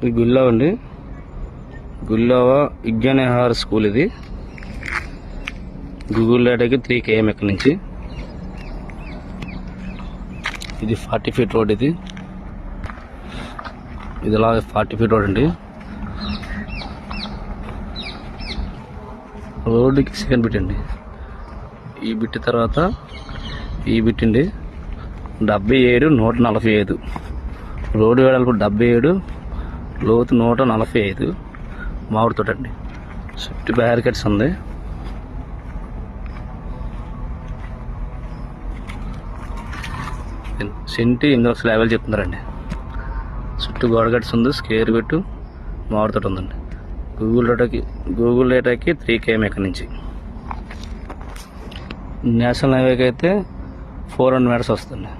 ఇది గుల్లావ అండి, గుల్లావ విజ్ఞానహార స్కూల్. ఇది గూగుల్ డేటాకి 3 km ఎక్కడి నుంచి. ఇది 40 feet రోడ్. ఇది ఇలా 40 feet రోడ్ అండి. రోడ్డుకి సెకండ్ బిట్ అండి. ఈ బిట్ తర్వాత ఈ బిట్ అండి. 77 145. రోడ్డు వెడల్పు 77, లోతు 145. మామిడి తోట అండి. చుట్టూ బ్యారికేడ్స్ ఉంది. సెంటి 8 లక్షల 50 చెప్తున్నారండి. చుట్టూ గోడగట్స్ ఉంది. స్కేర్ పెట్టు మామిడి తోట ఉందండి. గూగుల్ డేటాకి 3 km ఎక్కడి నుంచి. నేషనల్ హైవేకి అయితే 400 meters వస్తుంది.